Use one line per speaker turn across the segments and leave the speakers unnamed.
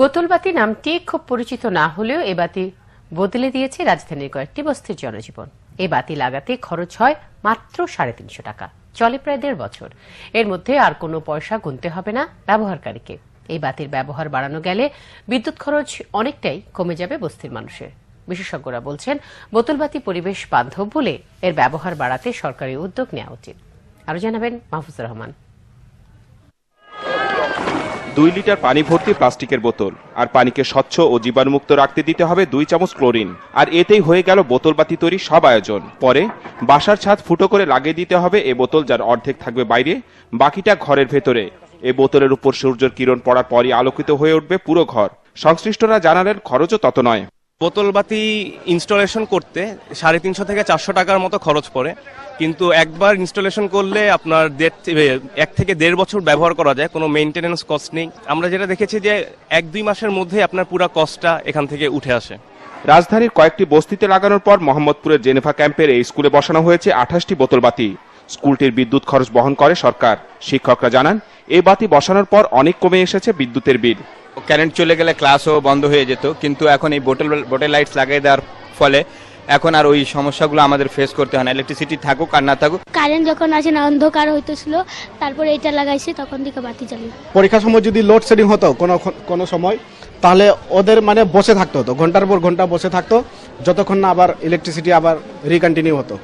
বোতলবাতি নামটি খুব পরিচিত না হলেও এ বাতি বদলে দিয়েছে রাজধানীর কয়েকটি বস্তির জনজীবন। এ বাতি লাগাতে খরচ হয় মাত্র ৩৫০ টাকা, চলে প্রায় ১.৫ বছর। এর মধ্যে আর কোনো পয়সা গুনতে হবে না ব্যবহারকারীকে। এই বাতির ব্যবহার বাড়ানো গেলে বিদ্যুৎ খরচ অনেকটাই কমে যাবে বস্তির মানুষের। বিশেষজ্ঞরা বলছেন, বোতলবাতি পরিবেশ বান্ধব বলে এর ব্যবহার বাড়াতে সরকারি উদ্যোগ নেওয়া উচিত। আরো জানাবেন মাহফুজুর রহমান।
২ লিটার পানি ভর্তি প্লাস্টিকের বোতল, আর পানিকে স্বচ্ছ ও জীবাণুমুক্ত রাখতে দিতে হবে ২ চামচ ক্লোরিন। আর এতেই হয়ে গেল বোতলবাতি তৈরির সব আয়োজন। পরে বাসার ছাদ ফুটো করে লাগিয়ে দিতে হবে এ বোতল, যার অর্ধেক থাকবে বাইরে, বাকিটা ঘরের ভেতরে। এ বোতলের উপর সূর্যের কিরণ পড়ার পরই আলোকিত হয়ে উঠবে পুরো ঘর। সংশ্লিষ্টরা জানালেন, খরচও তত নয়।
বোতলবাতি ইনস্টলেশন করতে ৩৫০ থেকে ৪০০ টাকার মতো খরচ পড়ে, কিন্তু একবার ইনস্টলেশন করলে আপনার ১ থেকে ১.৫ বছর ব্যবহার করা যায়, কোনো মেইনটেনেন্স কস্ট নেই। আমরা যেটা দেখেছি যে ১-২ মাসের মধ্যে আপনার পুরো কস্টটা এখান থেকে উঠে আসে।
রাজধানীর কয়েকটি বস্তিতে লাগানোর পর মোহাম্মদপুরের জেনেভা ক্যাম্পের এই স্কুলে বসানো হয়েছে ২৮টি বোতলবাতি। স্কুলটির বিদ্যুৎ খরচ বহন করে সরকার। শিক্ষকরা জানান, এই বাতি বসানোর পর অনেক কমে এসেছে বিদ্যুতের বিল।
কারেন্ট চলে গেলে ক্লাসও বন্ধ হয়ে যেত, কিন্তু এখন এই বোটেল লাইটস লাগিয়ে দেওয়ার ফলে এখন আর ওই সমস্যাগুলো আমাদের ফেস করতে হয় না। ইলেকট্রিসিটি থাকুক আর না থাকুক,
কারেন্ট যখন আসে না অন্ধকার হইতেছিল, তারপরে এটা লাগাইছে, তখন থেকে বাতি জ্বালিয়ে।
পরীক্ষার সময় যদি লোডশেডিং হতো কোনো সময়, তাহলে ওদের বসে থাকতে হতো, ঘন্টার পর ঘন্টা বসে থাকতো, যতক্ষণ না আবার ইলেকট্রিসিটি আবার রিকন্টিনিউ হতো।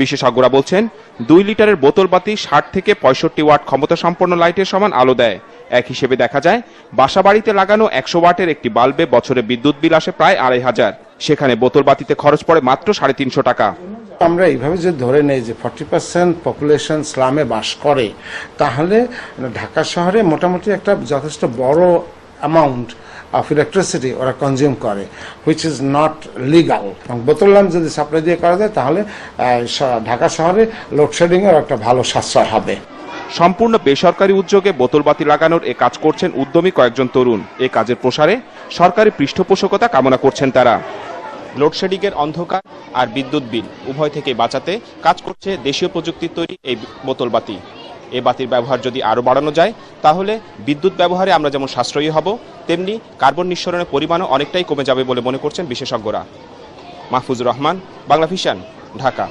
বিশেষজ্ঞরা বলছেন, ২ লিটারের বোতলবাতি ৬০ থেকে ৬৫ ওয়াট ক্ষমতা সম্পন্ন লাইটের সমান আলো দেয়। এক হিসেবে দেখা যায়, বাসা বাড়িতে লাগানো ১০০ ওয়াটের একটি বাল্বে বছরে বিদ্যুৎ বিল আসে প্রায় ২৫০০। সেখানে বোতলবাতিতে খরচ পড়ে মাত্র ৩৫০ টাকা।
আমরা এইভাবে যদি ধরে নেই যে 40% পপুলেশন স্লামে বাস করে, তাহলে ঢাকা শহরে মোটামুটি একটা যথেষ্ট বড় অ্যামাউন্ট অফ ইলেকট্রিসিটি ওরা কনজিউম করে, হুইচ ইজ নট লিগাল। বোতল ল্যাম্প যদি সাপ্লাই দিয়ে করা যায়, তাহলে ঢাকা শহরে লোডশেডিং এর একটা ভালো সাশ্রয় হবে।
সম্পূর্ণ বেসরকারি উদ্যোগে বোতলবাতি লাগানোর এ কাজ করছেন উদ্যমী কয়েকজন তরুণ। এ কাজের প্রসারে সরকারি পৃষ্ঠপোষকতা কামনা করছেন তারা। লোডশেডিংয়ের অন্ধকার আর বিদ্যুৎ বিল উভয় থেকে বাঁচাতে কাজ করছে দেশীয় প্রযুক্তির তৈরি এই বোতলবাতি। এ বাতির ব্যবহার যদি আরও বাড়ানো যায়, তাহলে বিদ্যুৎ ব্যবহারে আমরা যেমন সাশ্রয়ী হব, তেমনি কার্বন নিঃসরণের পরিমাণও অনেকটাই কমে যাবে বলে মনে করছেন বিশেষজ্ঞরা। মাহফুজুর রহমান, বাংলা ভিশন, ঢাকা।